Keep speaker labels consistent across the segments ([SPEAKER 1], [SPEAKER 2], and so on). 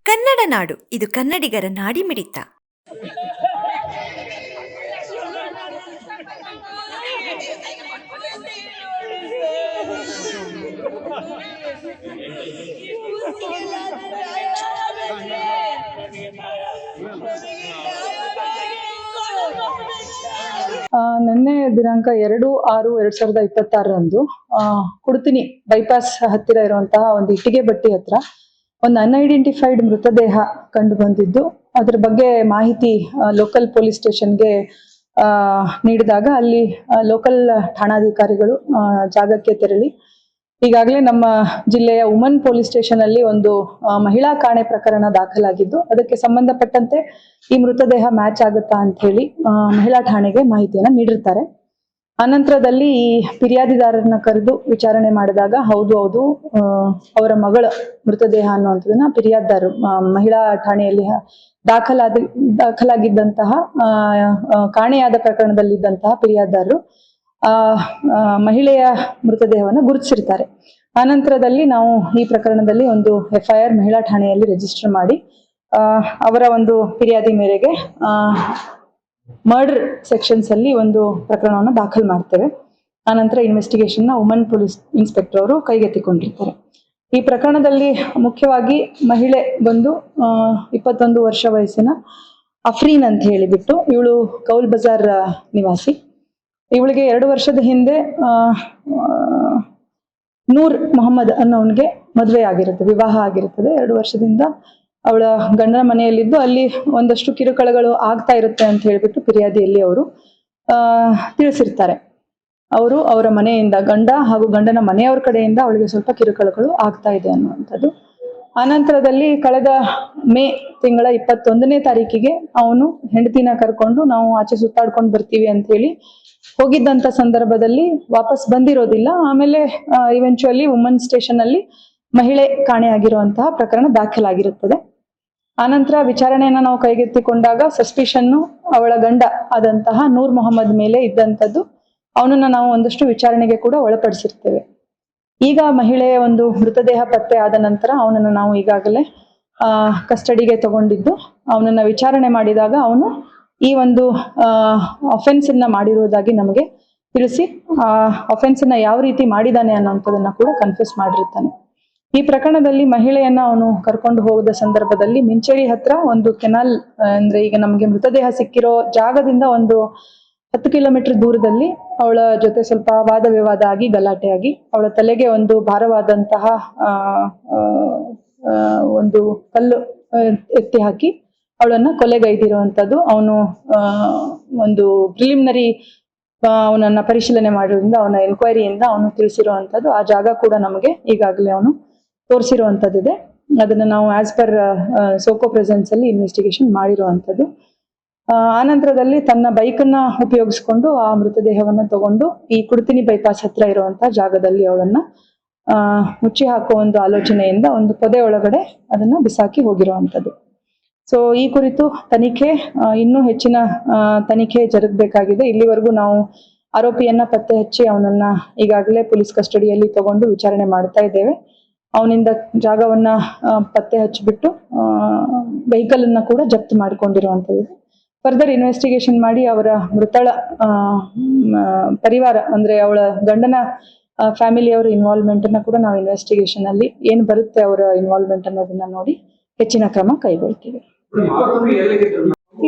[SPEAKER 1] ಕನ್ನಡ ನಾಡು, ಇದು ಕನ್ನಡಿಗರ ನಾಡಿಮಿಡಿತ.
[SPEAKER 2] ನಿನ್ನೆ ದಿನಾಂಕ 2/6/2026 ಕುಡ್ತಿನಿ ಬೈಪಾಸ್ ಹತ್ತಿರ ಇರುವಂತಹ ಒಂದು ಇಟ್ಟಿಗೆ ಬಟ್ಟಿ ಹತ್ರ ಒಂದು ಅನ್ಐಡೆಂಟಿಫೈಡ್ ಮೃತದೇಹ ಕಂಡು ಬಂದಿದ್ದು, ಅದ್ರ ಬಗ್ಗೆ ಮಾಹಿತಿ ಲೋಕಲ್ ಪೊಲೀಸ್ ಸ್ಟೇಷನ್ಗೆ ನೀಡಿದಾಗ ಅಲ್ಲಿ ಲೋಕಲ್ ಠಾಣಾಧಿಕಾರಿಗಳು ಜಾಗಕ್ಕೆ ತೆರಳಿ ಈಗಾಗಲೇ ನಮ್ಮ ಜಿಲ್ಲೆಯ ಉಮನ್ ಪೊಲೀಸ್ ಸ್ಟೇಷನ್ ಅಲ್ಲಿ ಒಂದು ಮಹಿಳಾ ಕಾಣೆ ಪ್ರಕರಣ ದಾಖಲಾಗಿದ್ದು, ಅದಕ್ಕೆ ಸಂಬಂಧಪಟ್ಟಂತೆ ಈ ಮೃತದೇಹ ಮ್ಯಾಚ್ ಆಗುತ್ತಾ ಅಂತ ಹೇಳಿ ಮಹಿಳಾ ಠಾಣೆಗೆ ಮಾಹಿತಿಯನ್ನ ನೀಡಿರ್ತಾರೆ. ಅನಂತರದಲ್ಲಿ ಈ ಫಿರ್ಯಾದಿದಾರರನ್ನ ಕರೆದು ವಿಚಾರಣೆ ಮಾಡಿದಾಗ ಹೌದು ಅವರ ಮಗಳ ಮೃತದೇಹ ಅನ್ನುವಂಥದ್ದನ್ನ ಫಿರ್ಯಾದಿದಾರರು ಮಹಿಳಾ ಠಾಣೆಯಲ್ಲಿ ದಾಖಲಾಗಿದ್ದಂತಹ ಕಾಣೆಯಾದ ಪ್ರಕರಣದಲ್ಲಿದ್ದಂತಹ ಫಿರ್ಯಾದಿದಾರರು ಮಹಿಳೆಯ ಮೃತದೇಹವನ್ನು ಗುರುತಿಸಿರ್ತಾರೆ. ಆನಂತರದಲ್ಲಿ ನಾವು ಈ ಪ್ರಕರಣದಲ್ಲಿ ಒಂದು FIR ಮಹಿಳಾ ಠಾಣೆಯಲ್ಲಿ ರಿಜಿಸ್ಟರ್ ಮಾಡಿ ಅವರ ಒಂದು ಫಿರ್ಯಾದಿ ಮೇರೆಗೆ ಮರ್ಡರ್ ಸೆಕ್ಷನ್ಸ್ ಅಲ್ಲಿ ಒಂದು ಪ್ರಕರಣವನ್ನು ದಾಖಲು ಮಾಡ್ತೇವೆ. ಆನಂತರ ಇನ್ವೆಸ್ಟಿಗೇಷನ್ ನ ವುಮನ್ ಪೊಲೀಸ್ ಇನ್ಸ್ಪೆಕ್ಟರ್ ಅವರು ಕೈಗೆತ್ತಿಕೊಂಡಿರ್ತಾರೆ. ಈ ಪ್ರಕರಣದಲ್ಲಿ ಮುಖ್ಯವಾಗಿ ಮಹಿಳೆ ಬಂದು 21 ವರ್ಷ ವಯಸ್ಸಿನ ಅಫ್ರೀನ್ ಅಂತ ಹೇಳಿಬಿಟ್ಟು, ಇವಳು ಕೌಲ್ ಬಜಾರ್ ನಿವಾಸಿ. ಇವಳಿಗೆ 2 ವರ್ಷದ ಹಿಂದೆ ನೂರ್ ಮೊಹಮ್ಮದ್ ಅನ್ನೋನ್ಗೆ ಮದುವೆ ಆಗಿರುತ್ತೆ, ವಿವಾಹ ಆಗಿರುತ್ತದೆ. 2 ವರ್ಷದಿಂದ ಅವಳ ಗಂಡನ ಮನೆಯಲ್ಲಿದ್ದು ಅಲ್ಲಿ ಒಂದಷ್ಟು ಕಿರುಕುಳಗಳು ಆಗ್ತಾ ಇರುತ್ತೆ ಅಂತ ಹೇಳ್ಬಿಟ್ಟು ಫಿರ್ಯಾದಿಯಲ್ಲಿ ಅವರು ತಿಳಿಸಿರ್ತಾರೆ. ಅವರು ಅವರ ಮನೆಯಿಂದ ಗಂಡ ಹಾಗೂ ಗಂಡನ ಮನೆಯವರ ಕಡೆಯಿಂದ ಅವಳಿಗೆ ಸ್ವಲ್ಪ ಕಿರುಕುಳಗಳು ಆಗ್ತಾ ಇದೆ ಅನ್ನುವಂಥದ್ದು. ಆನಂತರದಲ್ಲಿ ಕಳೆದ ಮೇ ತಿಂಗಳ 21ನೇ ತಾರೀಕಿಗೆ ಅವನು ಹೆಂಡತಿನ ಕರ್ಕೊಂಡು ನಾವು ಆಚೆ ಸುತ್ತಾಡ್ಕೊಂಡು ಬರ್ತೀವಿ ಅಂತ ಹೇಳಿ ಹೋಗಿದ್ದಂತ ಸಂದರ್ಭದಲ್ಲಿ ವಾಪಸ್ ಬಂದಿರೋದಿಲ್ಲ. ಆಮೇಲೆ ಇವೆಂಚುಯಲಿ ವುಮನ್ ಸ್ಟೇಷನ್ ಅಲ್ಲಿ ಮಹಿಳೆ ಕಾಣೆಯಾಗಿರುವಂತಹ ಪ್ರಕರಣ ದಾಖಲಾಗಿರುತ್ತದೆ. ಆನಂತರ ವಿಚಾರಣೆಯನ್ನ ನಾವು ಕೈಗೆತ್ತಿಕೊಂಡಾಗ ಸಸ್ಪಿಷನ್ನು ಅವಳ ಗಂಡ ಆದಂತಹ ನೂರ್ ಮೊಹಮ್ಮದ್ ಮೇಲೆ ಇದ್ದಂಥದ್ದು. ಅವನನ್ನ ನಾವು ಒಂದಷ್ಟು ವಿಚಾರಣೆಗೆ ಕೂಡ ಒಳಪಡಿಸಿರ್ತೇವೆ. ಈಗ ಮಹಿಳೆಯ ಒಂದು ಮೃತದೇಹ ಪತ್ತೆ ಆದ ನಂತರ ಅವನನ್ನು ನಾವು ಈಗಾಗಲೇ ಕಸ್ಟಡಿಗೆ ತಗೊಂಡಿದ್ದು, ಅವನನ್ನ ವಿಚಾರಣೆ ಮಾಡಿದಾಗ ಅವನು ಈ ಒಂದು ಅಫೆನ್ಸ್ ಅನ್ನ ಮಾಡಿರುವುದಾಗಿ ನಮಗೆ ತಿಳಿಸಿ ಅಫೆನ್ಸ್ ಅನ್ನ ಯಾವ ರೀತಿ ಮಾಡಿದಾನೆ ಅನ್ನೋಂಥದನ್ನ ಕೂಡ ಕನ್ಫ್ಯೂಸ್ ಮಾಡಿರ್ತಾನೆ. ಈ ಪ್ರಕರಣದಲ್ಲಿ ಮಹಿಳೆಯನ್ನ ಅವನು ಕರ್ಕೊಂಡು ಹೋದ ಸಂದರ್ಭದಲ್ಲಿ ಮಿಂಚೇರಿ ಹತ್ರ ಒಂದು ಕೆನಾಲ್, ಅಂದ್ರೆ ಈಗ ನಮಗೆ ಮೃತದೇಹ ಸಿಕ್ಕಿರೋ ಜಾಗದಿಂದ ಒಂದು 10 ಕಿಲೋಮೀಟರ್ ದೂರದಲ್ಲಿ ಅವಳ ಜೊತೆ ಸ್ವಲ್ಪ ವಾದ ವಿವಾದ ಆಗಿ ಗಲಾಟೆಯಾಗಿ ಅವಳ ತಲೆಗೆ ಒಂದು ಭಾರವಾದಂತಹ ಒಂದು ಕಲ್ಲು ಎತ್ತಿ ಹಾಕಿ ಅವಳನ್ನ ಕೊಲೆಗೈದಿರುವಂತದ್ದು ಅವನು ಒಂದು ಪ್ರಿಲಿಮಿನರಿ ಅವನನ್ನ ಪರಿಶೀಲನೆ ಮಾಡಿರೋದ್ರಿಂದ ಅವನ ಎನ್ಕ್ವೈರಿಯಿಂದ ಅವನು ತಿಳಿಸಿರುವಂತದ್ದು. ಆ ಜಾಗ ಕೂಡ ನಮಗೆ ಈಗಾಗಲೇ ಅವನು ತೋರಿಸಿರುವಂತದ್ದಿದೆ. ಅದನ್ನ ನಾವು ಆಸ್ ಪರ್ ಸೋಕೋ ಪ್ರೆಸೆನ್ಸ್ ಅಲ್ಲಿ ಇನ್ವೆಸ್ಟಿಗೇಷನ್ ಮಾಡಿರುವಂತದ್ದು. ಆನಂತರದಲ್ಲಿ ತನ್ನ ಬೈಕನ್ನ ಉಪಯೋಗಿಸ್ಕೊಂಡು ಆ ಮೃತದೇಹವನ್ನ ತಗೊಂಡು ಈ ಕುಡ್ತಿನಿ ಬೈಪಾಸ್ ಹತ್ರ ಇರುವಂತಹ ಜಾಗದಲ್ಲಿ ಅವಳನ್ನ ಮುಚ್ಚಿ ಹಾಕುವ ಒಂದು ಆಲೋಚನೆಯಿಂದ ಒಂದು ಪೊದೆ ಒಳಗಡೆ ಅದನ್ನ ಬಿಸಾಕಿ ಹೋಗಿರುವಂತದ್ದು. ಸೊ ಈ ಕುರಿತು ತನಿಖೆ ಇನ್ನೂ ಹೆಚ್ಚಿನ ತನಿಖೆ ಜರುಗಬೇಕಾಗಿದೆ. ಇಲ್ಲಿವರೆಗೂ ನಾವು ಆರೋಪಿಯನ್ನ ಪತ್ತೆ ಹಚ್ಚಿ ಅವನನ್ನ ಈಗಾಗಲೇ ಪೊಲೀಸ್ ಕಸ್ಟಡಿಯಲ್ಲಿ ತಗೊಂಡು ವಿಚಾರಣೆ ಮಾಡ್ತಾ ಇದ್ದೇವೆ. ಅವನಿಂದ ಜಾಗವನ್ನ ಪತ್ತೆ ಹಚ್ಚಿಬಿಟ್ಟು ವೆಹಿಕಲ್ ಅನ್ನ ಕೂಡ ಜಪ್ತು ಮಾಡಿಕೊಂಡಿರುವಂತದ್ದು. ಫರ್ದರ್ ಇನ್ವೆಸ್ಟಿಗೇಷನ್ ಮಾಡಿ ಅವರ ಮೃತಳ ಪರಿವಾರ ಅಂದ್ರೆ ಅವಳ ಗಂಡನ ಫ್ಯಾಮಿಲಿಯವರ ಇನ್ವಾಲ್ವ್ಮೆಂಟ್ ಅನ್ನ ಕೂಡ ನಾವು ಇನ್ವೆಸ್ಟಿಗೇಷನ್ ಅಲ್ಲಿ ಏನ್ ಬರುತ್ತೆ ಅವರ ಇನ್ವಾಲ್ವ್ಮೆಂಟ್ ಅನ್ನೋದನ್ನ ನೋಡಿ ಹೆಚ್ಚಿನ ಕ್ರಮ ಕೈಗೊಳ್ತೀವಿ.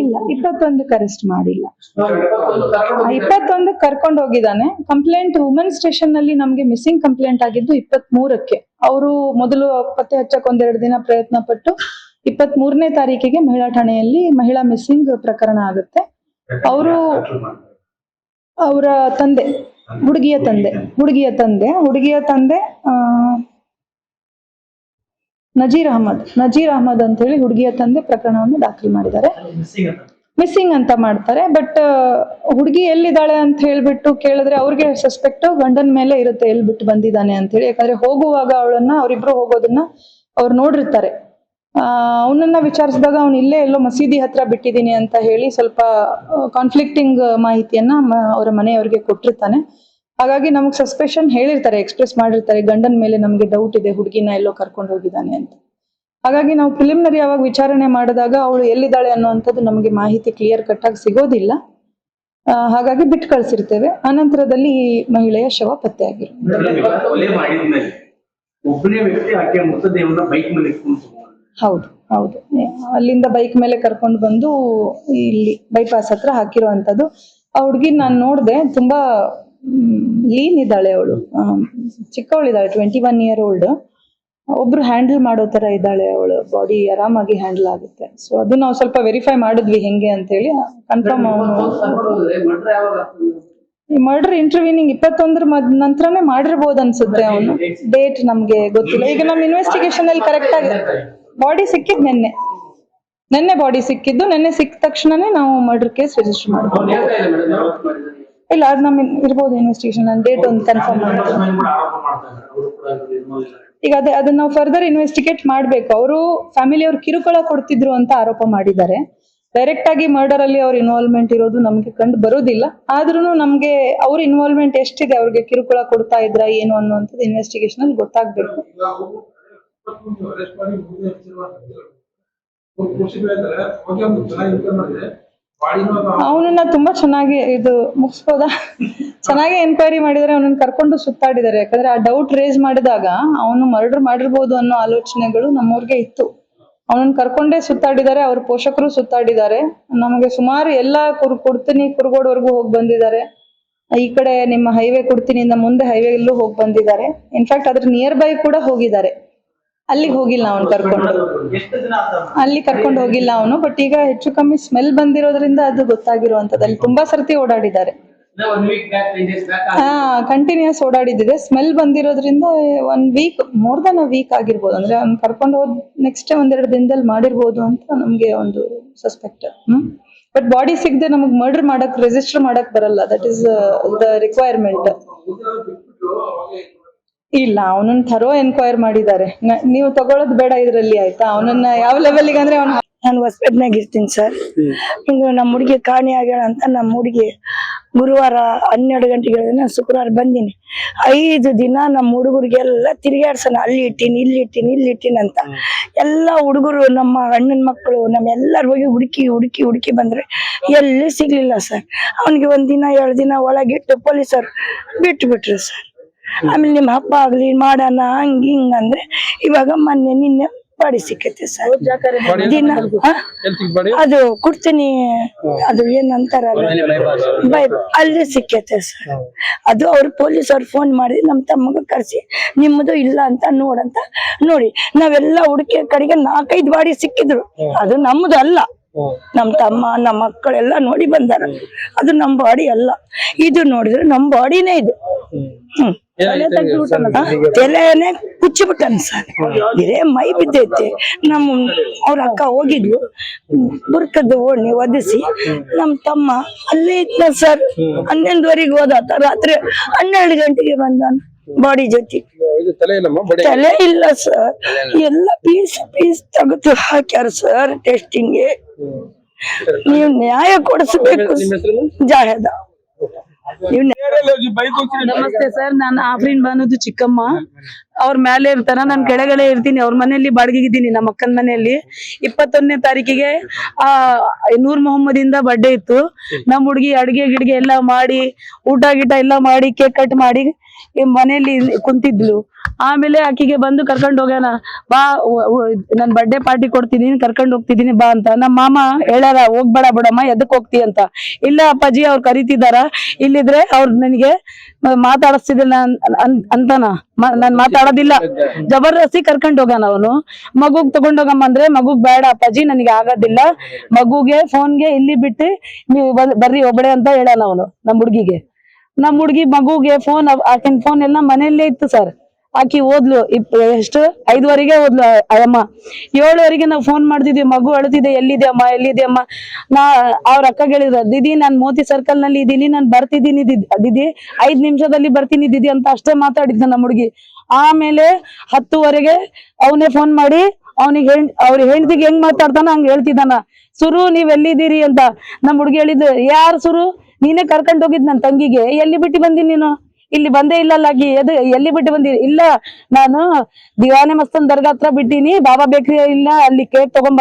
[SPEAKER 2] ಇಲ್ಲ, 21ಕ್ಕೆ ಅರೆಸ್ಟ್ ಮಾಡಿಲ್ಲ. 21ಕ್ಕೆ ಕರ್ಕೊಂಡು ಹೋಗಿದ್ದಾನೆ. ಕಂಪ್ಲೇಂಟ್ ವುಮನ್ ಸ್ಟೇಷನ್ ನಲ್ಲಿ ನಮ್ಗೆ ಮಿಸ್ಸಿಂಗ್ ಕಂಪ್ಲೇಂಟ್ ಆಗಿದ್ದು 23ಕ್ಕೆ. ಅವರು ಮೊದಲು ಪತ್ತೆ ಹಚ್ಚಕ್ 1-2 ದಿನ ಪ್ರಯತ್ನ ಪಟ್ಟು 23ನೇ ತಾರೀಕಿಗೆ ಮಹಿಳಾ ಠಾಣೆಯಲ್ಲಿ ಮಹಿಳಾ ಮಿಸ್ಸಿಂಗ್ ಪ್ರಕರಣ ಆಗುತ್ತೆ. ಅವರು ಅವರ ತಂದೆ, ಹುಡುಗಿಯ ತಂದೆ ನಜೀರ್ ಅಹಮದ್ ಅಂತ ಹೇಳಿ ಹುಡುಗಿಯ ತಂದೆ ಪ್ರಕರಣವನ್ನು ದಾಖಲು ಮಾಡಿದ್ದಾರೆ. ಮಿಸ್ಸಿಂಗ್ ಅಂತ ಮಾಡ್ತಾರೆ. ಬಟ್ ಹುಡುಗಿ ಎಲ್ಲಿದ್ದಾಳೆ ಅಂತ ಹೇಳ್ಬಿಟ್ಟು ಕೇಳಿದ್ರೆ ಅವ್ರಿಗೆ ಸಸ್ಪೆಕ್ಟ್ ಗಂಡನ ಮೇಲೆ ಇರುತ್ತೆ, ಎಲ್ಲಿ ಬಿಟ್ಟು ಬಂದಿದ್ದಾನೆ ಅಂತ ಹೇಳಿ. ಯಾಕಂದ್ರೆ ಹೋಗುವಾಗ ಅವರಿಬ್ರು ಹೋಗೋದನ್ನ ಅವ್ರು ನೋಡಿರ್ತಾರೆ. ಅವನನ್ನ ವಿಚಾರಿಸಿದಾಗ ಅವ್ನು ಇಲ್ಲೇ ಎಲ್ಲೋ ಮಸೀದಿ ಹತ್ರ ಬಿಟ್ಟಿದ್ದೀನಿ ಅಂತ ಹೇಳಿ ಸ್ವಲ್ಪ ಕಾನ್ಫ್ಲಿಕ್ಟಿಂಗ್ ಮಾಹಿತಿಯನ್ನ ಅವರ ಮನೆಯವರಿಗೆ ಕೊಟ್ಟಿರ್ತಾನೆ. ಹಾಗಾಗಿ ನಮಗ್ ಸಸ್ಪೆಷನ್ ಹೇಳಿರ್ತಾರೆ, ಎಕ್ಸ್ಪ್ರೆಸ್ ಮಾಡಿರ್ತಾರೆ, ಗಂಡನ ಮೇಲೆ ನಮ್ಗೆ ಡೌಟ್ ಇದೆ, ಹುಡುಗಿನ ಎಲ್ಲೋ ಕರ್ಕೊಂಡು ಹೋಗಿದ್ದಾನೆ ಅಂತ. ಹಾಗಾಗಿ ನಾವು ಪ್ರಿಲಿಮಿನರಿ ಯಾವಾಗ ವಿಚಾರಣೆ ಮಾಡಿದಾಗ ಅವಳು ಎಲ್ಲಿದ್ದಾಳೆ ಅನ್ನುವಂಥದ್ದು ನಮಗೆ ಮಾಹಿತಿ ಕ್ಲಿಯರ್ ಕಟ್ ಆಗಿ ಸಿಗೋದಿಲ್ಲ. ಹಾಗಾಗಿ ಬಿಟ್ಟು ಕಳಿಸಿರ್ತೇವೆ. ಅನಂತರದಲ್ಲಿ ಈ ಮಹಿಳೆಯ ಶವ ಪತ್ತೆಯಾಗಿರುತ್ತೆ.
[SPEAKER 3] ಕೊಲೆ ಮಾಡಿದ್ಮೇಲೆ ಒಬ್ಬನೇ ವ್ಯಕ್ತಿ ಆಕೆಯ ಮೃತದೇಹವನ್ನ ಬೈಕ್ ಮೇಲೆ
[SPEAKER 2] ಹೌದು ಹೌದು, ಅಲ್ಲಿಂದ ಬೈಕ್ ಮೇಲೆ ಕರ್ಕೊಂಡು ಬಂದು ಇಲ್ಲಿ ಬೈಪಾಸ್ ಹತ್ರ ಹಾಕಿರುವಂತದ್ದು. ಆ ಹುಡುಗಿ ನಾನು ನೋಡಿದೆ, ತುಂಬಾ ಲೀನ್ ಇದ್ದಾಳೆ ಅವಳು, ಚಿಕ್ಕವಳಿದ್ದಾಳೆ, 21 year old. ಒಬ್ರು ಹ್ಯಾಂಡಲ್ ಮಾಡೋ ತರ ಇದ್ದಾಳೆ, ಅವಳು ಬಾಡಿ ಆರಾಮಾಗಿ ಹ್ಯಾಂಡಲ್ ಆಗುತ್ತೆ. ಸೊ ಅದು ನಾವು ಸ್ವಲ್ಪ ವೆರಿಫೈ ಮಾಡಿದ್ವಿ ಹೆಂಗೆ ಅಂತ ಹೇಳಿ. ಕನ್ಫರ್ಮ್ ಈ ಮರ್ಡರ್ ಇಂಟರ್ವ್ಯೂನಿಂಗ್ 21 ನಂತರನೇ ಮಾಡಿರ್ಬೋದು ಅನ್ಸುತ್ತೆ. ಅವನು ಡೇಟ್ ನಮ್ಗೆ ಗೊತ್ತಿಲ್ಲ. ಈಗ ನಮ್ಮ ಇನ್ವೆಸ್ಟಿಗೇಷನ್ ಅಲ್ಲಿ ಕರೆಕ್ಟ್ ಆಗಿ ಬಾಡಿ ಸಿಕ್ಕಿದ್ ನೆನ್ನೆ ಬಾಡಿ ಸಿಕ್ಕಿದ್ದು. ನೆನ್ನೆ ಸಿಕ್ಕ ತಕ್ಷಣನೇ ನಾವು ಮರ್ಡರ್ ಕೇಸ್ ರಿಜಿಸ್ಟರ್ ಮಾಡ್ಬೋದು. ಇಲ್ಲ, ಅದು ನಮ್ ಇರ್ಬೋದು ಇನ್ವೆಸ್ಟಿಗೇಷನ್. ಡೇಟ್ ಒಂದು ಕನ್ಫರ್ಮ್ ಮಾಡ್ತೀವಿ. ಈಗ ಅದನ್ನ ನಾವು ಫರ್ದರ್ ಇನ್ವೆಸ್ಟಿಗೇಟ್ ಮಾಡ್ಬೇಕು. ಅವರು ಫ್ಯಾಮಿಲಿಯವ್ರು ಕಿರುಕುಳ ಕೊಡ್ತಿದ್ರು ಅಂತ ಆರೋಪ ಮಾಡಿದ್ದಾರೆ. ಡೈರೆಕ್ಟ್ ಆಗಿ ಮರ್ಡರ್ ಅಲ್ಲಿ ಅವ್ರ ಇನ್ವಾಲ್ವ್ಮೆಂಟ್ ಇರೋದು ನಮ್ಗೆ ಕಂಡು ಬರೋದಿಲ್ಲ. ಆದ್ರೂ ನಮ್ಗೆ ಅವ್ರ ಇನ್ವಾಲ್ವ್ಮೆಂಟ್ ಎಷ್ಟಿದೆ, ಅವ್ರಿಗೆ ಕಿರುಕುಳ ಕೊಡ್ತಾ ಇದ್ರ ಏನು ಅನ್ನುವಂಥದ್ದು ಇನ್ವೆಸ್ಟಿಗೇಷನ್ ಅಲ್ಲಿ ಗೊತ್ತಾಗ್ಬೇಕು. ಅವನನ್ನ ತುಂಬಾ ಚೆನ್ನಾಗಿ ಇದು ಮುಗಿಸ್ಬೋದಾ, ಚೆನ್ನಾಗಿ ಎನ್ಕ್ವೈರಿ ಮಾಡಿದರೆ ಅವನನ್ನ ಕರ್ಕೊಂಡು ಸುತ್ತಾಡಿದ್ದಾರೆ. ಯಾಕಂದ್ರೆ ಆ ಡೌಟ್ ರೇಸ್ ಮಾಡಿದಾಗ ಅವನು ಮರ್ಡರ್ ಮಾಡಿರ್ಬೋದು ಅನ್ನೋ ಆಲೋಚನೆಗಳು ನಮ್ಮೂರ್ಗೆ ಇತ್ತು. ಅವನನ್ನ ಕರ್ಕೊಂಡೇ ಸುತ್ತಾಡಿದ್ದಾರೆ, ಅವ್ರ ಪೋಷಕರು ಸುತ್ತಾಡಿದ್ದಾರೆ. ನಮಗೆ ಸುಮಾರು ಎಲ್ಲ ಕೊಡ್ತೀನಿ ಕುರುಗೋಡ್ವರೆಗೂ ಹೋಗಿ ಬಂದಿದ್ದಾರೆ. ಈ ಕಡೆ ನಿಮ್ಮ ಹೈವೇ ಕೊಡ್ತೀನಿ ಇಂದ ಮುಂದೆ ಹೈವೇ ಎಲ್ಲೂ ಹೋಗಿ ಬಂದಿದ್ದಾರೆ. ಇನ್ಫ್ಯಾಕ್ಟ್ ಅದ್ರ ನಿಯರ್ ಬೈ ಕೂಡ ಹೋಗಿದ್ದಾರೆ. ಅಲ್ಲಿಗೆ ಹೋಗಿಲ್ಲ ಅವನು ಅಲ್ಲಿ ಕರ್ಕೊಂಡು ಹೋಗಿಲ್ಲ ಅವನು. ಬಟ್ ಈಗ ಹೆಚ್ಚು ಕಮ್ಮಿ ಸ್ಮೆಲ್ ಬಂದಿರೋದ್ರಿಂದ ಅದು ಗೊತ್ತಾಗಿರುವಂತದ್ದು. ಅಲ್ಲಿ ತುಂಬಾ ಸರ್ತಿ ಓಡಾಡಿದ್ದಾರೆ, ಕಂಟಿನ್ಯೂಸ್ ಓಡಾಡಿದ್ದಿದೆ. ಸ್ಮೆಲ್ ಬಂದಿರೋದ್ರಿಂದ 1 week, more than a week ಆಗಿರ್ಬೋದು. ಅಂದ್ರೆ ಅವ್ನು ಕರ್ಕೊಂಡು ಹೋದ್ ನೆಕ್ಸ್ಟ್ 1-2 ದಿನದಲ್ಲಿ ಮಾಡಿರ್ಬೋದು ಅಂತ ನಮ್ಗೆ ಒಂದು ಸಸ್ಪೆಕ್ಟ್. ಬಟ್ ಬಾಡಿ ಸಿಗದೆ ನಮಗ್ ಮರ್ಡರ್ ಮಾಡಕ್, ರಿಜಿಸ್ಟರ್ ಮಾಡಕ್ ಬರಲ್ಲ. That is the requirement. ಇಲ್ಲ, ಅವನನ್ನ ಥರೋ ಎನ್ಕ್ವೈರ್ ಮಾಡಿದ್ದಾರೆ. ನೀವು ತಗೊಳ್ಳೋದು ಬೇಡ ಇದ್ರಲ್ಲಿ, ಆಯ್ತಾ? ಅವನನ್ನ ಯಾವ ಲೆವೆಲ್ಗೆ ಅಂದ್ರೆ ಅವ್ನ
[SPEAKER 4] ನಾನು ಹೊಸಪೇಟ್ನಾಗ ಇರ್ತೀನಿ ಸರ್. ಹಿಂಗ ನಮ್ಮ ಹುಡುಗಿ ಕಾಣೆ ಆಗ್ಯಾಳ ಅಂತ ನಮ್ಮ ಹುಡುಗಿ ಗುರುವಾರ 12 ಗಂಟೆಗೆ ನಾನು ಶುಕ್ರವಾರ ಬಂದೀನಿ. 5 ದಿನ ನಮ್ಮ ಹುಡುಗರಿಗೆಲ್ಲ ತಿರುಗಾಡ್ಸೋಣ, ಅಲ್ಲಿ ಇಟ್ಟೀನಿ ಇಲ್ಲಿ ಇಟ್ಟೀನಿ ಅಂತ. ಎಲ್ಲ ಹುಡುಗರು, ನಮ್ಮ ಅಣ್ಣನ ಮಕ್ಕಳು, ನಮ್ಮೆಲ್ಲರೂ ಹೋಗಿ ಹುಡುಕಿ ಬಂದ್ರೆ ಎಲ್ಲಿ ಸಿಗ್ಲಿಲ್ಲ ಸರ್. ಅವನಿಗೆ 1 ದಿನ 2 ದಿನ ಒಳಗಿಟ್ಟು ಪೊಲೀಸರು ಬಿಟ್ರು ಸರ್. ಆಮೇಲೆ ನಿಮ್ಮ ಹಬ್ಬ ಆಗ್ಲಿ ಮಾಡೋಣ ಹಿಂಗ ಅಂದ್ರೆ ಇವಾಗ ನಿನ್ನೆ ಬಾಡಿ ಸಿಕ್ಕೈತೆ ಸರ್. ದಿನ ಅದು ಕೊಡ್ತೀನಿ, ಅದು ಏನಂತಾರಲ್ಲ ಅಲ್ಲಿ ಸಿಕ್ಕೈತೆ ಸರ್. ಅದು ಅವ್ರು ಪೊಲೀಸವ್ರು ಫೋನ್ ಮಾಡಿ ನಮ್ಮ ತಮ್ಮಗ ಕರ್ಸಿ ನಿಮ್ಮದು ಇಲ್ಲ ಅಂತ ನೋಡಿ ನಾವೆಲ್ಲ ಹುಡುಕಿ ಕಡೆಗೆ 4-5 ಬಾಡಿ ಸಿಕ್ಕಿದ್ರು. ಅದು ನಮ್ಮದು ಅಲ್ಲ, ನಮ್ ತಮ್ಮ ನಮ್ಮ ಮಕ್ಕಳೆಲ್ಲ ನೋಡಿ ಬಂದಾರ. ಅದು ನಮ್ ಬಾಡಿ ಅಲ್ಲ. ಇದು ನೋಡಿದ್ರೆ ನಮ್ ಬಾಡಿನೇ ಇದು. ತಲೆನೇ ಕುಚ್ಚಿಬಿಟ್ಟನ್ ಸರ್. ಇದೇ ಮೈ ಬಿದ್ದೈತೆ. ಅವ್ರ ಅಕ್ಕ ಹೋಗಿದ್ಲು, ಬುರ್ಕದ ಓಣಿ ಒದಿಸಿ ನಮ್ ತಮ್ಮ ಅಲ್ಲೇ ಇದ್ದ ಸರ್. 11 ಹೋದಾತ. ರಾತ್ರಿ 12 ಗಂಟೆಗೆ ಬಂದಾನ ಬಾಡಿ ಜೊತೆ. ತಲೆ ಇಲ್ಲ ಸರ್, ಎಲ್ಲ ಪೀಸ್ ತೆಗೆದು ಹಾಕ್ಯಾರ ಸರ್ ಟೆಸ್ಟಿಂಗ್ಗೆ. ನೀವು ನ್ಯಾಯ ಕೊಡಿಸ್ಬೇಕು. ಜಾಹೇದ.
[SPEAKER 5] ನಮಸ್ತೆ ಸರ್, ನಾನು ಆಫ್ರೀನ್ ಬಾನುದು ಚಿಕ್ಕಮ್ಮ. ಅವ್ರ ಮೇಲೆ ಇರ್ತಾರ, ನಾನ್ ಕೆಳಗಡೆ ಇರ್ತೀನಿ. ಅವ್ರ ಮನೆಯಲ್ಲಿ ಬಾಡಿಗೆಗಿದ್ದೀನಿ, ನಮ್ಮ ಅಕ್ಕನ ಮನೆಯಲ್ಲಿ. 21ನೇ ತಾರೀಕಿಗೆ ನೂರ್ ಮೊಹಮ್ಮದ್ ಇಂದ ಬರ್ಡೇ ಇತ್ತು. ನಮ್ ಹುಡುಗಿ ಅಡ್ಗೆ ಎಲ್ಲ ಮಾಡಿ, ಊಟ ಗೀಟ ಎಲ್ಲ ಮಾಡಿ, ಕೇಕ್ ಕಟ್ ಮಾಡಿ ಮನೆಯಲ್ಲಿ ಕುಂತಿದ್ಲು. ಆಮೇಲೆ ಆಕಿಗೆ ಬಂದು ಕರ್ಕೊಂಡ್ ಹೋಗ್ಯಾನ, ಬಾ ನನ್ ಬರ್ಡೇ ಪಾರ್ಟಿ ಕೊಡ್ತಿದೀನಿ, ಕರ್ಕೊಂಡ್ ಹೋಗ್ತಿದೀನಿ ಬಾ ಅಂತ. ನಮ್ಮ ಮಾಮ ಹೇಳಾರ, ಹೋಗ್ಬೇಡ ಬಿಡಮ್ಮ, ಎದಕ್ ಹೋಗ್ತಿ ಅಂತ. ಇಲ್ಲ ಅಪ್ಪಾಜಿ, ಅವ್ರು ಕರಿತಿದಾರ, ಇಲ್ಲಿದ್ರೆ ಅವ್ರು ನನಗೆ ಮಾತಾಡಿಸ್ತಿದ್ದಿಲ್ಲ ಅಂತಾನ. ನಾನ್ ಮಾತಾಡೋದಿಲ್ಲ. ಜಬರ್ದಸ್ತಿ ಕರ್ಕೊಂಡ್ ಹೋಗ್ಯಾನ ಅವನು. ಮಗುಗ್ ತಗೊಂಡೋಗಮ್ಮ ಅಂದ್ರೆ, ಮಗುಗ್ ಬೇಡ ಅಪ್ಪಾಜಿ, ನನಗೆ ಆಗೋದಿಲ್ಲ, ಮಗುಗೆ ಫೋನ್ಗೆ ಇಲ್ಲಿ ಬಿಟ್ಟು ನೀವು ಬರ್ರಿ ಒಬ್ಬಳೆ ಅಂತ ಹೇಳಾನ ಅವನು ನಮ್ ಹುಡ್ಗಿಗೆ. ನಮ್ ಹುಡ್ಗಿ ಮಗುಗೆ ಫೋನ್, ಆಕಿನ ಫೋನ್ ಎಲ್ಲ ಮನೆಯಲ್ಲೇ ಇತ್ತು ಸರ್. ಆಕಿ ಓದ್ಲು ಎಷ್ಟು 5ವರೆಗೆ ಓದ್ಲು ಅಮ್ಮ. 7ವರೆಗೆ ನಾವು ಫೋನ್ ಮಾಡ್ತಿದ್ವಿ, ಮಗು ಅಳ್ತಿದೆ, ಎಲ್ಲಿದೆ ಅಮ್ಮ. ಅವ್ರ ಅಕ್ಕ ಹೇಳಿದ್ರು, ದಿದಿ ನಾನ್ ಮೋತಿ ಸರ್ಕಲ್ ನಲ್ಲಿ ಇದೀನಿ, ನಾನ್ ಬರ್ತಿದ್ದೀನಿ ದಿದಿ, 5 ನಿಮಿಷದಲ್ಲಿ ಬರ್ತೀನಿ ದಿದಿ ಅಂತ ಅಷ್ಟೇ ಮಾತಾಡಿದ್ನ ನಮ್ಮ ಹುಡುಗಿ. ಆಮೇಲೆ 10ವರೆಗೆ ಅವನೇ ಫೋನ್ ಮಾಡಿ ಅವನಿಗೆ ಅವ್ರ ಹೆಂಡತಿಗೆ ಹೆಂಗ್ ಮಾತಾಡ್ತಾನ ಹಂಗ ಹೇಳ್ತಿದ್ದಾನ. ಸುರು ನೀವ್ ಎಲ್ಲಿದ್ದೀರಿ ಅಂತ. ನಮ್ ಹುಡುಗಿ ಹೇಳಿದ್ದು, ಯಾರು ಸುರು, ನೀನೇ ಕರ್ಕೊಂಡ್ ಹೋಗಿದ್ ನನ್ ತಂಗಿಗೆ, ಎಲ್ಲಿ ಬಿಟ್ಟು ಬಂದಿ ನೀನು, ಇಲ್ಲಿ ಬಂದೇ ಇಲ್ಲಲ್ಲಾಗಿ ಎಲ್ಲಿ ಬಿಟ್ಟು ಬಂದಿರಿ? ಇಲ್ಲ, ನಾನು ದಿವಾನೆ ಮಸ್ತನ್ ದರ್ಗಾ ಹತ್ರ ಬಿಟ್ಟಿನಿ, ಬಾಬಾ ಬೇಕ್ರಿ ಇಲ್ಲ ಅಲ್ಲಿ ಕೇಕ್ ತಗೊಂಡ್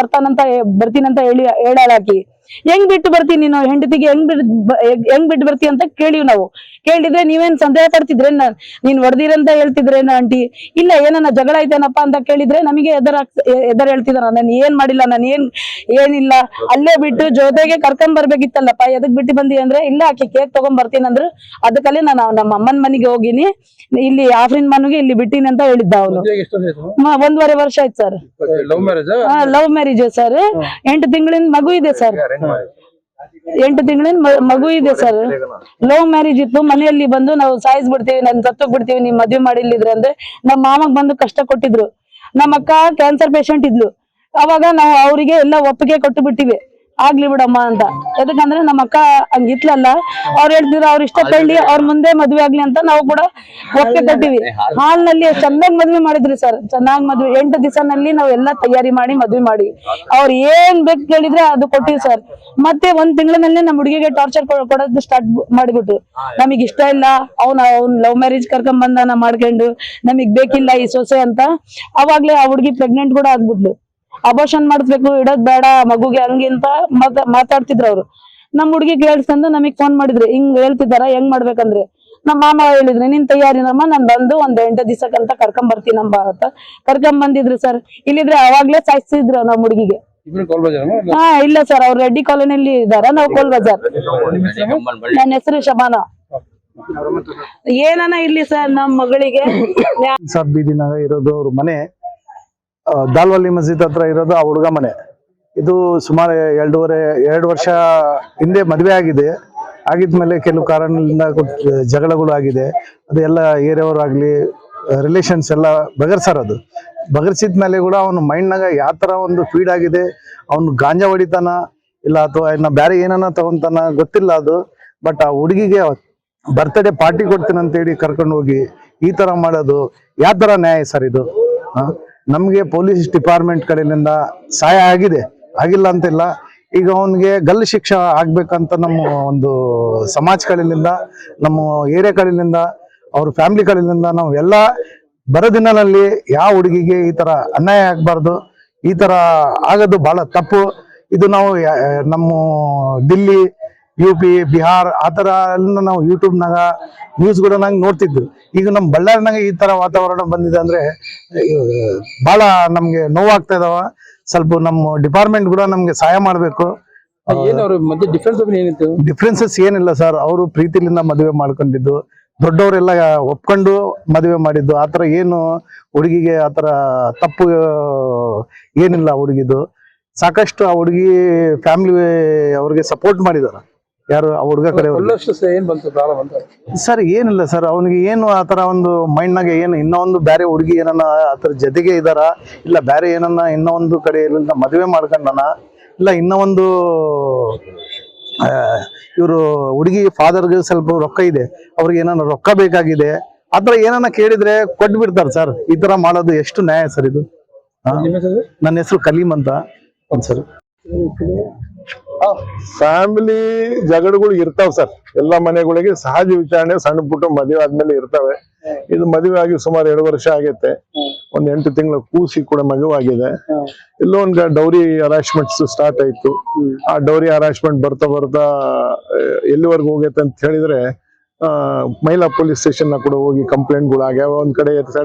[SPEAKER 5] ಬರ್ತೀನಂತ ಹೇಳಾಕಿ. ಹೆಂಗ್ ಬಿಟ್ಟು ಬರ್ತೀನಿ ನೀನು ಹೆಂಡತಿಗೆ, ಹೆಂಗ್ ಬಿಟ್ಟು ಬರ್ತಿ ಅಂತ ಕೇಳಿವ್ ನಾವು. ಕೇಳಿದ್ರೆ ನೀವೇನ್ ಸಂದೇಹ ಪಡ್ತಿದ್ರೆ ನೀನ್ ಹೊಡೆದಿರಂತ ಹೇಳ್ತಿದ್ರೇನ ಆಂಟಿ? ಇಲ್ಲ, ಏನನ್ನ ಜಗಳ ಐತೇನಪ್ಪ ಅಂತ ಕೇಳಿದ್ರೆ ನಮಗೆ ಎದರ್ ಹೇಳ್ತಿದಾರ. ನಾನು ಏನ್ ಮಾಡಿಲ್ಲ, ನಾನು ಏನಿಲ್ಲ, ಅಲ್ಲೇ ಬಿಟ್ಟು ಜೊತೆಗೆ ಕರ್ಕೊಂಡ್ ಬರ್ಬೇಕಿತ್ತಲ್ಲಪ್ಪ, ಎದಕ್ ಬಿಟ್ಟು ಬಂದಿ ಅಂದ್ರೆ ಇಲ್ಲ ಆಕೆ ಕೇಕ್ ತಗೊಂಡ್ ಬರ್ತೀನಿ ಅಂದ್ರು. ಅದಕ್ಕಲ್ಲೇ ನಾನು ನಮ್ಮ ಅಮ್ಮನ ಮನೆಗೆ ಹೋಗಿನಿ, ಇಲ್ಲಿ ಆಫ್ರಿನ್ ಮನೆಗೆ ಇಲ್ಲಿ ಬಿಟ್ಟಿನಿ ಅಂತ ಹೇಳಿದ್ದ ಅವನು. 1.5 ವರ್ಷ ಆಯ್ತು ಸರ್. Love marriage sir. 8 ತಿಂಗಳಿಂದ ಮಗು ಇದೆ ಸರ್. 8 ತಿಂಗಳಿಂದ ಮಗು ಇದೆ ಸರ್. ಲವ್ ಮ್ಯಾರೇಜ್ ಇತ್ತು. ಮನೆಯಲ್ಲಿ ಬಂದು ನಾವು ಸಾಯಿಸ್ಬಿಡ್ತೀವಿ, ನನ್ ಸತ್ತೋಗ್ ಬಿಡ್ತೀವಿ, ನೀವ್ ಮದ್ವೆ ಮಾಡಿಲ್ಲಿದ್ರೆ ಅಂದ್ರೆ ನಮ್ಮ ಮಾಮಗ್ ಬಂದು ಕಷ್ಟ ಕೊಟ್ಟಿದ್ರು. ನಮ್ಮ ಅಕ್ಕ ಕ್ಯಾನ್ಸರ್ ಪೇಷಂಟ್ ಇದ್ಲು. ಅವಾಗ ನಾವು ಅವರಿಗೆ ಎಲ್ಲ ಒಪ್ಪಿಗೆ ಕೊಟ್ಟು ಬಿಟ್ಟಿವಿ, ಆಗ್ಲಿ ಬಿಡಮ್ಮ ಅಂತ. ಯಾಕಂದ್ರೆ ನಮ್ಮ ಅಕ್ಕ ಹಂಗಿತ್ಲಲ್ಲ, ಅವ್ರು ಹೇಳ್ತಿದ್ರು ಅವ್ರ ಇಷ್ಟಪಡ್ಲಿ, ಅವ್ರ ಮುಂದೆ ಮದ್ವೆ ಆಗ್ಲಿ ಅಂತ ನಾವು ಕೂಡ ಒಪ್ಪಿಗೆ ಕೊಟ್ಟಿವಿ. ಹಾಲ್ನಲ್ಲಿ ಚೆನ್ನಾಗ್ ಮದ್ವೆ ಮಾಡಿದ್ರಿ ಸರ್, ಚೆನ್ನಾಗ್ ಮದ್ವೆ. 8 ದಿವಸನಲ್ಲಿ ನಾವ್ ಎಲ್ಲಾ ತಯಾರಿ ಮಾಡಿ ಮದ್ವೆ ಮಾಡಿ ಅವ್ರು ಏನ್ ಬೇಕು ಕೇಳಿದ್ರೆ ಅದು ಕೊಟ್ಟಿವಿ ಸರ್. ಮತ್ತೆ 1 ತಿಂಗಳಿನಲ್ಲಿ ನಮ್ಮ ಹುಡುಗಿಗೆ ಟಾರ್ಚರ್ ಕೊಡೋದು ಸ್ಟಾರ್ಟ್ ಮಾಡಿಬಿಟ್ರು. ನಮಗ್ ಇಷ್ಟ ಇಲ್ಲ, ಅವ್ನ್ ಲವ್ ಮ್ಯಾರೇಜ್ ಕರ್ಕೊಂಡ್ ಬಂದಾನ ಮಾಡ್ಕೊಂಡು, ನಮಗ್ ಬೇಕಿಲ್ಲ ಈ ಸೊಸೆ ಅಂತ. ಅವಾಗ್ಲೇ ಆ ಹುಡುಗಿ ಪ್ರೆಗ್ನೆಂಟ್ ಕೂಡ ಆಗ್ಬಿಟ್ಲು. ಅಬೋಷನ್ ಮಾಡಿಸ್ಬೇಕು, ಇಡೋದ್ ಬೇಡ ಮಗುಗೆ ಹಂಗಿಂತ ಮಾತಾಡ್ತಿದ್ರು ಅವ್ರು. ನಮ್ ಹುಡುಗಿ ಕೇಳಿಸ್ಕೊಂಡು ನಮಗ್ ಫೋನ್ ಮಾಡಿದ್ರು, ಹಿಂಗ್ ಹೇಳ್ತಿದಾರ, ಹೆಂಗ್ ಮಾಡ್ಬೇಕಂದ್ರೆ. ನಮ್ಮ ಮಾಮ ಹೇಳಿದ್ರೆ ನಿನ್ ತಯಾರಿನಮ್ಮ, ನಾನ್ ಬಂದು 1 ದಿವಸಕ್ಕಂತ ಕರ್ಕೊಂಡ್ ಬರ್ತೀನಮ್ಮ ಅಂತ ಕರ್ಕೊಂಡ್ ಬಂದಿದ್ರು ಸರ್. ಇಲ್ಲಿದ್ರೆ ಅವಾಗ್ಲೇ ಸಾಯಿಸಿದ್ರು ನಮ್ ಹುಡುಗಿಗೆ. ಹಾ ಇಲ್ಲ ಸರ್, ಅವ್ರು ರೆಡ್ಡಿ ಕಾಲೋನಿಯಲ್ಲಿ ಇದಾರ, ನಾವು ಕೋಲ್ ಬಜಾರ್. ನನ್ನ ಹೆಸರು ಶಬಾನ. ಏನನ ಇಲ್ಲಿ ಸರ್, ನಮ್ ಮಗಳಿಗೆ
[SPEAKER 6] ಸಾಬ್ ಬೀದಿನಾಗ ಇರೋದು ಅವ್ರ ಮನೆ. ದಾಲ್ವಲ್ಲಿ ಮಸ್ಜಿದ್ ಹತ್ರ ಇರೋದು ಆ ಹುಡುಗ ಮನೆ. ಇದು ಸುಮಾರು 2 ವರ್ಷ ಹಿಂದೆ ಮದುವೆ ಆಗಿದೆ. ಆಗಿದ್ಮೇಲೆ ಕೆಲವು ಕಾರಣದಿಂದ ಜಗಳಗಳು ಆಗಿದೆ. ಅದೆಲ್ಲ ಏರಿಯಾವರಾಗ್ಲಿ ರಿಲೇಷನ್ಸ್ ಎಲ್ಲ ಬಗರ್ಸಾರದು. ಬಗರ್ಸಿದ್ಮೇಲೆ ಕೂಡ ಅವನ ಮೈಂಡ್ನಾಗ ಯಾವ ತರ ಒಂದು ಫೀಡ್ ಆಗಿದೆ, ಅವ್ನು ಗಾಂಜಾ ಹೊಡಿತಾನ ಇಲ್ಲ ಅಥವಾ ಇನ್ನ ಬೇರೆ ಏನನ್ನ ತಗೊಂತಾನ ಗೊತ್ತಿಲ್ಲ ಅದು. ಬಟ್ ಆ ಹುಡುಗಿಗೆ ಬರ್ತ್ಡೇ ಪಾರ್ಟಿ ಕೊಡ್ತೀನಿ ಅಂತೇಳಿ ಕರ್ಕೊಂಡು ಹೋಗಿ ಈ ತರ ಮಾಡೋದು ಯಾವ ತರ ನ್ಯಾಯ ಸರ್ ಇದು? ನಮ್ಗೆ ಪೊಲೀಸ್ ಡಿಪಾರ್ಟ್ಮೆಂಟ್ ಕಡೆಯಿಂದ ಸಹಾಯ ಆಗಿದೆ, ಆಗಿಲ್ಲ ಅಂತಿಲ್ಲ. ಈಗ ಅವನಿಗೆ ಗಲ್ಲು ಶಿಕ್ಷೆ ಆಗ್ಬೇಕಂತ ನಮ್ಮ ಒಂದು ಸಮಾಜ ಕಡೆಯಿಂದ, ನಮ್ಮ ಏರಿಯಾ ಕಡೆಯಿಂದ, ಅವ್ರ ಫ್ಯಾಮಿಲಿ ಕಡೆಯಿಂದ ನಾವು ಎಲ್ಲ ಬರೋ ದಿನದಲ್ಲಿ ಯಾವ ಹುಡುಗಿಗೆ ಈ ತರ ಅನ್ಯಾಯ ಆಗ್ಬಾರ್ದು. ಈ ತರ ಆಗೋದು ಬಹಳ ತಪ್ಪು. ಇದು ನಾವು ನಮ್ಮ ದಿಲ್ಲಿ, UP, ಬಿಹಾರ್ ಆ ತರ ಎಲ್ಲ ನಾವು ಯೂಟ್ಯೂಬ್ನಾಗ ನ್ಯೂಸ್ ಕೂಡ ನಂಗೆ ನೋಡ್ತಿದ್ವಿ. ಈಗ ನಮ್ಮ ಬಳ್ಳಾರಿನಾಗ ಈ ತರ ವಾತಾವರಣ ಬಂದಿದೆ ಅಂದ್ರೆ ಬಹಳ ನಮ್ಗೆ ನೋವಾಗ್ತಾ ಇದಾವ. ಸ್ವಲ್ಪ ನಮ್ಮ ಡಿಪಾರ್ಟ್ಮೆಂಟ್ ಕೂಡ ನಮ್ಗೆ ಸಹಾಯ ಮಾಡ್ಬೇಕು. ಡಿಫ್ರೆನ್ಸಸ್ ಏನಿಲ್ಲ ಸರ್, ಅವರು ಪ್ರೀತಿಲಿಂದ ಮದುವೆ ಮಾಡ್ಕೊಂಡಿದ್ದು, ದೊಡ್ಡವರೆಲ್ಲ ಒಪ್ಕೊಂಡು ಮದುವೆ ಮಾಡಿದ್ದು. ಆತರ ಏನು ಹುಡುಗಿಗೆ ಆತರ ತಪ್ಪು ಏನಿಲ್ಲ. ಹುಡುಗಿದು ಸಾಕಷ್ಟು ಆ ಹುಡುಗಿ ಫ್ಯಾಮಿಲಿ ಅವ್ರಿಗೆ ಸಪೋರ್ಟ್ ಮಾಡಿದಾರ. ಯಾರು ಆ ಹುಡುಗ ಕಡೆ ಸರ್ ಏನಿಲ್ಲ ಸರ್, ಅವನಿಗೆ ಏನು ಆತರ ಒಂದು ಮೈಂಡ್ನಾಗ ಏನು ಇನ್ನೂ ಒಂದು ಬೇರೆ ಹುಡುಗಿ ಏನನ್ನ ಆತರ ಜೊತೆಗೆ ಇದಾರ, ಇಲ್ಲ ಬೇರೆ ಏನನ್ನ ಇನ್ನೂ ಒಂದು ಕಡೆ ಮದುವೆ ಮಾಡ್ಕೊಂಡನ, ಇಲ್ಲ ಇನ್ನೂ ಒಂದು ಇವರು ಹುಡುಗಿ ಫಾದರ್ಗೆ ಸ್ವಲ್ಪ ರೊಕ್ಕ ಇದೆ, ಅವ್ರಿಗೆ ಏನಾನ ರೊಕ್ಕ ಬೇಕಾಗಿದೆ, ಆತರ ಏನನ್ನ ಕೇಳಿದ್ರೆ ಕೊಟ್ಟು ಬಿಡ್ತಾರೆ ಸರ್. ಈ ತರ ಮಾಡೋದು ಎಷ್ಟು ನ್ಯಾಯ ಸರ್ ಇದು? ನನ್ನ ಹೆಸರು ಕಲೀಮ್ ಅಂತ ಸರ್.
[SPEAKER 7] ಫ್ಯಾಮಿಲಿ ಜಗಳಗಳು ಇರ್ತಾವ ಸರ್, ಎಲ್ಲಾ ಮನೆಗಳಿಗೆ ಸಹಜ ವಿಚಾರಣೆ. ಸಣ್ಣ ಪುಟ್ಟ ಮದುವೆ ಆದ್ಮೇಲೆ ಇರ್ತವೆ. ಇದು ಮದುವೆ ಆಗಿ ಸುಮಾರು 2 ವರ್ಷ ಆಗೈತೆ. 8 ತಿಂಗಳ ಕೂಸಿ ಕೂಡ ಮಗುವಾಗಿದೆ. ಎಲ್ಲೋ ಒಂದ್ ಡೌರಿ ಹರಾಸ್ಮೆಂಟ್ಸ್ ಸ್ಟಾರ್ಟ್ ಆಯ್ತು. ಆ ಡೌರಿ ಹರಾಸ್ಮೆಂಟ್ ಬರ್ತಾ ಬರ್ತಾ ಎಲ್ಲಿವರೆಗೂ ಹೋಗೈತೆ ಅಂತ ಹೇಳಿದ್ರೆ ಮಹಿಳಾ ಪೊಲೀಸ್ ಸ್ಟೇಷನ್ ನ ಕೂಡ ಹೋಗಿ ಕಂಪ್ಲೇಂಟ್ ಗಳು ಆಗ್ಯಾವ. ಒಂದ್ ಕಡೆ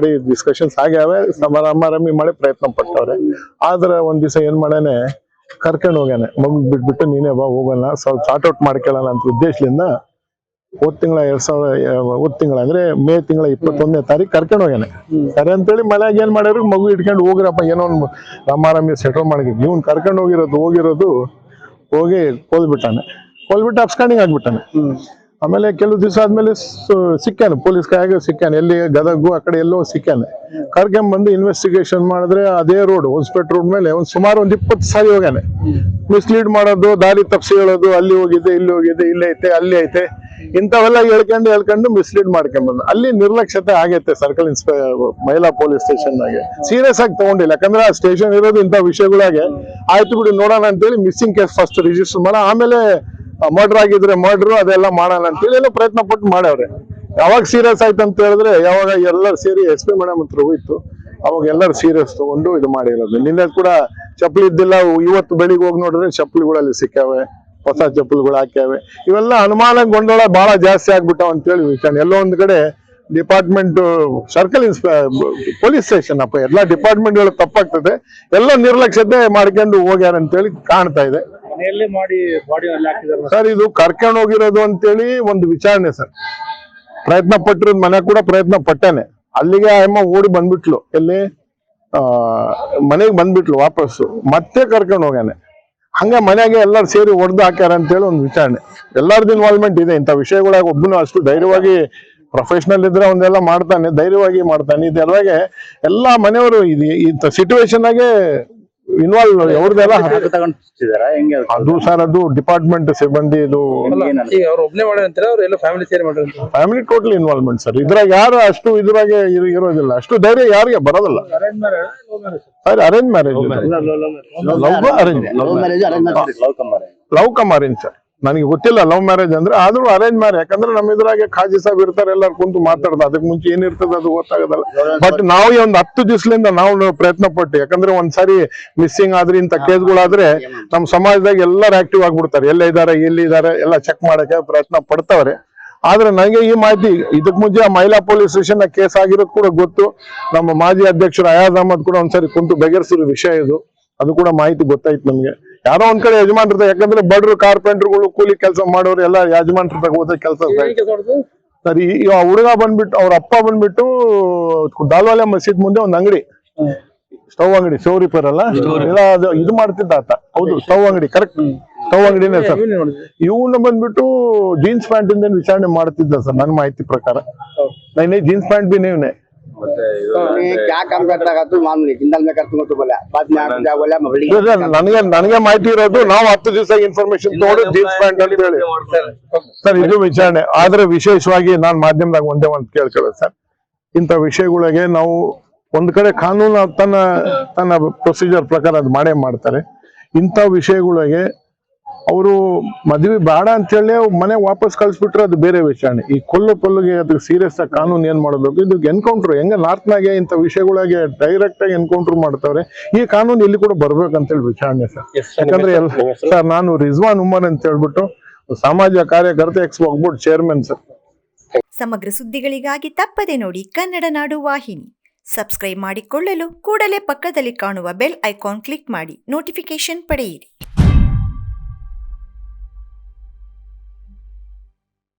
[SPEAKER 7] ಡಿಸ್ಕಷನ್ಸ್ ಆಗ್ಯಾವ, ಸಮಾರಂಭ ಮಾಡಿ ಪ್ರಯತ್ನ ಪಟ್ಟವ್ರೆ. ಆದ್ರೆ ಒಂದ್ ದಿವಸ ಏನ್ ಮಾಡಾನೆ, ಕರ್ಕೊಂಡು ಹೋಗ್ಯಾನೆ, ಮಗು ಬಿಟ್ಬಿಟ್ಟು ನೀನೇ ಬಾ ಹೋಗೋಣ, ಸ್ವಲ್ಪ ಸಾರ್ಟ್ ಔಟ್ ಮಾಡ್ಕೊಳ್ಳೋಣ ಅಂತ ಉದ್ದೇಶದಿಂದ ಹೋದ್ ತಿಂಗಳ ಅಂದ್ರೆ ಮೇ ತಿಂಗಳ 21ನೇ ತಾರೀಕು ಕರ್ಕೊಂಡು ಹೋಗ್ಯಾನೆ. ಸರಿ ಅಂತೇಳಿ ಮನ್ಯಾಗ ಏನ್ ಮಾಡ್ಯಾರ, ಮಗು ಇಟ್ಕೊಂಡು ಹೋಗ್ರಪ್ಪ, ಏನೋ ಒಂದು ರಾಮಾರಾಮಿ ಸೆಟಲ್ ಮಾಡಿದ್ವಿ. ಇವ್ನು ಕರ್ಕೊಂಡು ಹೋಗಿರೋದು ಹೋಗಿ ಕೋಲ್ಬಿಟ್ಟಾನೆ. ಅಬ್ಸ್ಕಾಂಡಿಂಗ್ ಆಗ್ಬಿಟ್ಟಾನೆ. ಆಮೇಲೆ ಕೆಲವು ದಿವಸ ಆದ್ಮೇಲೆ ಸಿಕ್ಕಾನೆ, ಪೊಲೀಸ್ ಕೈಯಾಗ ಸಿಕ್ಕಾನೆ. ಎಲ್ಲಿ ಗದಗು ಆ ಕಡೆ ಎಲ್ಲೋ ಸಿಕ್ಕಾನೆ. ಕರ್ಕೊಂಡ್ಬಂದು ಇನ್ವೆಸ್ಟಿಗೇಷನ್ ಮಾಡಿದ್ರೆ ಅದೇ ರೋಡ್, ಹೊಸಪೇಟೆ ರೋಡ್ ಮೇಲೆ ಸುಮಾರು 20 ಸಾರಿ ಹೋಗ್ಯಾನೆ. ಮಿಸ್ಲೀಡ್ ಮಾಡೋದು, ದಾರಿ ತಪ್ಪಿಸಿ ಹೇಳೋದು, ಅಲ್ಲಿ ಹೋಗಿದ್ದೆ, ಇಲ್ಲಿ ಹೋಗಿದ್ದೆ, ಇಲ್ಲಿ ಐತೆ, ಅಲ್ಲಿ ಐತೆ, ಇಂಥವೆಲ್ಲ ಹೇಳ್ಕೊಂಡು ಮಿಸ್ಲೀಡ್ ಮಾಡ್ಕೊಂಡ್ಬಂದು. ಅಲ್ಲಿ ನಿರ್ಲಕ್ಷ್ಯತೆ ಆಗೈತೆ ಸರ್ಕಲ್ ಮಹಿಳಾ ಪೊಲೀಸ್ ಸ್ಟೇಷನ್ ನಾಗೆ. ಸೀರಿಯಸ್ ಆಗಿ ತಗೊಂಡಿಲ್ಲ, ಯಾಕಂದ್ರೆ ಆ ಸ್ಟೇಷನ್ ಇರೋದು ಇಂಥ ವಿಷಯಗಳಾಗೆ. ಆಯ್ತು ಬಿಡಿ ನೋಡೋಣ ಅಂತೇಳಿ ಮಿಸ್ಸಿಂಗ್ ಕೇಸ್ ಫಸ್ಟ್ ರಿಜಿಸ್ಟರ್ ಮಾಡ, ಆಮೇಲೆ ಮರ್ಡರ್ ಆಗಿದ್ರೆ ಮರ್ಡರ್ ಅದೆಲ್ಲ ಮಾಡೋಣ ಅಂತೇಳಿ ಎಲ್ಲ ಪ್ರಯತ್ನ ಪಟ್ಟು ಮಾಡ್ಯವ್ರೆ. ಯಾವಾಗ ಸೀರಿಯಸ್ ಆಯ್ತು ಅಂತ ಹೇಳಿದ್ರೆ ಯಾವಾಗ ಎಲ್ಲರೂ ಸೇರಿ ಎಸ್ ಪಿ ಮೇಡಮ್ ಹತ್ರ ಹೋಯ್ತು, ಅವಾಗ ಎಲ್ಲರೂ ಸೀರಿಯಸ್ ತಗೊಂಡು ಇದು ಮಾಡಿರೋದು. ನಿನ್ನೆ ಕೂಡ ಚಪ್ಪಲಿ ಇದ್ದಿಲ್ಲ, ಇವತ್ತು ಬೆಳಿಗ್ಗೆ ಹೋಗಿ ನೋಡಿದ್ರೆ ಚಪ್ಪಲಿಗಳಲ್ಲಿ ಸಿಕ್ಕಾವೆ, ಹೊಸ ಚಪ್ಪಲಿಗಳು ಹಾಕ್ಯಾವೆ. ಇವೆಲ್ಲ ಅನುಮಾನ ಗೊಂದಲ ಬಹಳ ಜಾಸ್ತಿ ಆಗ್ಬಿಟ್ಟಾವ ಅಂತೇಳಿ ವಿಚಾರ. ಎಲ್ಲೋ ಒಂದ್ ಕಡೆ ಡಿಪಾರ್ಟ್ಮೆಂಟ್ ಸರ್ಕಲ್ ಪೊಲೀಸ್ ಸ್ಟೇಷನ್ ಅಪ್ಪ, ಎಲ್ಲಾ ಡಿಪಾರ್ಟ್ಮೆಂಟ್ಗಳು ತಪ್ಪಾಗ್ತದೆ, ಎಲ್ಲ ನಿರ್ಲಕ್ಷ್ಯತೆ ಮಾಡ್ಕೊಂಡು ಹೋಗ್ಯಾರ ಅಂತೇಳಿ ಕಾಣ್ತಾ ಇದೆ
[SPEAKER 3] ಮನೆಯಲ್ಲೇ ಮಾಡಿ ಬಾಡಿ ಅಲ್ಲಿ ಹಾಕಿದಾರೆ
[SPEAKER 7] ಸರ್. ಇದು ಕರ್ಕೊಂಡು ಹೋಗಿರೋದು ಅಂತೇಳಿ ಒಂದು ವಿಚಾರಣೆ ಸರ್. ಪ್ರಯತ್ನ ಪಟ್ಟಿರೋದು, ಮನೆ ಕೂಡ ಪ್ರಯತ್ನ ಪಟ್ಟೇನೆ. ಅಲ್ಲಿಗೆ ಅಮ್ಮ ಓಡಿ ಬಂದ್ಬಿಟ್ಲು, ಎಲ್ಲಿ ಮನೆಗೆ ಬಂದ್ಬಿಟ್ಲು ವಾಪಸ್ಸು, ಮತ್ತೆ ಕರ್ಕೊಂಡು ಹೋಗ್ಯಾನೆ. ಹಂಗ ಮನೆಗೆ ಎಲ್ಲರೂ ಸೇರಿ ಹೊಡೆದು ಹಾಕ್ಯಾರ ಅಂತೇಳಿ ಒಂದು ವಿಚಾರಣೆ. ಎಲ್ಲಾರ್ದು ಇನ್ವಾಲ್ವ್ಮೆಂಟ್ ಇದೆ ಇಂಥ ವಿಷಯಗಳಾಗ. ಒಬ್ಬನು ಅಷ್ಟು ಧೈರ್ಯವಾಗಿ ಪ್ರೊಫೆಷನಲ್ ಇದ್ರೆ ಒಂದೆಲ್ಲ ಮಾಡ್ತಾನೆ, ಧೈರ್ಯವಾಗಿ ಮಾಡ್ತಾನೆ. ಇದೆಲ್ಲಗೆ ಎಲ್ಲಾ ಮನೆಯವರು ಇಂಥ ಸಿಚುವೇಶನ್ ಆಗೆ ಇನ್ವಾಲ್ವ್ ಅವ್ರದ್ದೆಲ್ಲ ಅದು ಸರ್, ಅದು ಡಿಪಾರ್ಟ್ಮೆಂಟ್ ಸಿಬ್ಬಂದಿ, ಇದು
[SPEAKER 3] ಈಗ ಅವ್ರು ಒಬ್ನೇ ಮಾಡ್ಯಾರ ಅಂತಾರೆ, ಅವ್ರು ಎಲ್ಲ ಫ್ಯಾಮಿಲಿ ಸೇರಿ ಮಾಡ್ಯಾರ.
[SPEAKER 7] Family total involvement sir. ಇದ್ರಾಗ ಯಾರು ಅಷ್ಟು ಇದ್ರಾಗೆ ಇರೋದಿಲ್ಲ, ಅಷ್ಟು ಧೈರ್ಯ ಯಾರಿಗೆ ಬರೋದಿಲ್ಲ sir. Arrange marriage, love come arrange sir. ನನಗೆ ಗೊತ್ತಿಲ್ಲ ಲವ್ ಮ್ಯಾರೇಜ್ ಅಂದ್ರೆ, ಆದ್ರೂ ಅರೇಂಜ್ ಮ್ಯಾರೇಜ್. ಯಾಕಂದ್ರೆ ನಮ್ಮ ಇದ್ರಾಗೆ ಖಾಜಿ ಸಾಬ್ ಇರ್ತಾರೆ, ಎಲ್ಲರೂ ಕುಂತು ಮಾತಾಡ್ತಾರೆ. ಅದಕ್ಕೆ ಮುಂಚೆ ಏನಿರ್ತದೆ ಅದು ಗೊತ್ತಾಗೋದಲ್ಲ. ಬಟ್ ನಾವು ಒಂದು 10 ದಿವಸದಿಂದ ನಾವು ಪ್ರಯತ್ನ ಪಟ್ಟು, ಯಾಕಂದ್ರೆ ಒಂದ್ಸಾರಿ ಮಿಸ್ಸಿಂಗ್ ಆದ್ರೆ ಇಂಥ ಕೇಸ್ಗಳಾದ್ರೆ ನಮ್ಮ ಸಮಾಜದಾಗ ಎಲ್ಲರೂ ಆಕ್ಟಿವ್ ಆಗ್ಬಿಡ್ತಾರೆ, ಎಲ್ಲಿದ್ದಾರೆ ಎಲ್ಲ ಚೆಕ್ ಮಾಡಕ್ಕೆ ಪ್ರಯತ್ನ ಪಡ್ತಾವ್ರೆ. ಆದ್ರೆ ನನಗೆ ಈ ಮಾಹಿತಿ ಇದಕ್ ಮುಂಚೆ ಮಹಿಳಾ ಪೊಲೀಸ್ ಸ್ಟೇಷನ್ ಕೇಸ್ ಆಗಿರೋದು ಕೂಡ ಗೊತ್ತು. ನಮ್ಮ ಮಾಜಿ ಅಧ್ಯಕ್ಷರು ಅಯಾಜ್ ಅಹಮದ್ ಕೂಡ ಒಂದ್ಸರಿ ಕುಂತು ಬಗೆಹರಿಸಿರೋ ವಿಷಯ ಇದು, ಅದು ಕೂಡ ಮಾಹಿತಿ ಗೊತ್ತಾಯ್ತು ನಮ್ಗೆ. ಯಾರೋ ಒಂದ್ ಕಡೆ ಯಜಮಾನ್ರದ, ಯಾಕಂದ್ರೆ ಬಡ್ರು ಕಾರ್ಪೆಂಟರ್ಗಳು ಕೂಲಿ ಕೆಲಸ ಮಾಡೋರು ಎಲ್ಲ ಯಜಮಾನ್ರದಾಗ ಹೋದ ಕೆಲಸ ಸರಿ. ಈ ಹುಡುಗ ಬಂದ್ಬಿಟ್ಟು, ಅವ್ರ ಅಪ್ಪ ಬಂದ್ಬಿಟ್ಟು ದಾಲ್ವಾಲೆ ಮಸೀದ್ ಮುಂದೆ ಒಂದ್ ಅಂಗಡಿ, ಸ್ಟವ್ ಅಂಗಡಿ, ಸ್ಟವ್ ರಿಪೇರ್ ಅಲ್ಲ ಇದು ಮಾಡ್ತಿದ್ದ ಆತ. ಹೌದು, ಸ್ಟವ್ ಅಂಗಡಿ, ಕರೆಕ್ಟ್, ಸ್ಟವ್ ಅಂಗಡಿನೇ ಸರ್. ಇವನ್ನ ಬಂದ್ಬಿಟ್ಟು ಜೀನ್ಸ್ ಪ್ಯಾಂಟ್ ಇಂದ ವಿಚಾರಣೆ ಮಾಡ್ತಿದ್ದ ಸರ್, ನನ್ನ ಮಾಹಿತಿ ಪ್ರಕಾರ. ನೈನೇ ಜೀನ್ಸ್ ಪ್ಯಾಂಟ್ ಬಿ ನೀವ್ನೆ
[SPEAKER 8] क्या काम करता है तू मामूली जिंदल में करता हूँ तो बोला बाद में आप क्या बोला मबड़ी
[SPEAKER 7] ನನಗೆ ಮಾಹಿತಿ ಇರೋದು, ನಾವು 10 ದಿವಸ ಇನ್ಫಾರ್ಮೇಶನ್ ತಗೊಂಡು ಜೀನ್ಸ್ ಪ್ಯಾಂಟ್ ಅಂತ ಹೇಳಿ ಸರ್ ಇದು ವಿಚಾರಣೆ. ಆದ್ರೆ ವಿಶೇಷವಾಗಿ ನಾನ್ ಮಾಧ್ಯಮದಾಗ ಒಂದೇ ಒಂದು ಕೇಳ್ಕೊಳ್ಳೋದು ಸರ್, ಇಂಥ ವಿಷಯಗಳಿಗೆ ನಾವು ಒಂದ್ ಕಡೆ ಕಾನೂನು ತನ್ನ ಪ್ರೊಸೀಜರ್ ಪ್ರಕಾರ ಅದು ಮಾಡೇ ಮಾಡ್ತಾರೆ. ಇಂಥ ವಿಷಯಗಳಿಗೆ ಅವರು ಮದ್ವೆ ಬೇಡ ಅಂತ ಹೇಳಿ ಮನೆ ವಾಪಸ್ ಕಳ್ಸಿಬಿಟ್ರೆ ಅದು ಬೇರೆ ವಿಚಾರಣೆ. ಈ ಕೊಲ್ಲಿಗೆ ಅದಕ್ಕೆ ಸೀರಿಯಸ್ ಆಗಿ ಕಾನೂನು ಏನ್ ಮಾಡಬೇಕು, ಇದು ಎನ್ಕೌಂಟರ್ ಹೆಂಗ ನಾರ್ತ್ನಾಗೆ ಇಂಥ ವಿಷಯಗಳಿಗೆ ಡೈರೆಕ್ಟ್ ಆಗಿ ಎನ್ಕೌಂಟರ್ ಮಾಡ್ತಾವ್ರೆ. ಈ ಕಾನೂನು ಇಲ್ಲಿ ಕೂಡ ಬರ್ಬೇಕಂತೇಳಿ ವಿಚಾರಣೆ ಸರ್. ಯಾಕಂದ್ರೆ ಸರ್, ನಾನು ರಿಜ್ವಾನ್ ಉಮರ್ ಅಂತ ಹೇಳ್ಬಿಟ್ಟು ಸಮಾಜ ಕಾರ್ಯಕರ್ತ, ಎಕ್ಸ್ ಬೋರ್ಡ್ ಚೇರ್ಮನ್ ಸರ್.
[SPEAKER 1] ಸಮಗ್ರ ಸುದ್ದಿಗಳಿಗಾಗಿ ತಪ್ಪದೆ ನೋಡಿ ಕನ್ನಡ ನಾಡು ವಾಹಿನಿ. ಸಬ್ಸ್ಕ್ರೈಬ್ ಮಾಡಿಕೊಳ್ಳಲು ಕೂಡಲೇ ಪಕ್ಕದಲ್ಲಿ ಕಾಣುವ ಬೆಲ್ ಐಕಾನ್ ಕ್ಲಿಕ್ ಮಾಡಿ ನೋಟಿಫಿಕೇಶನ್ ಪಡೆಯಿರಿ.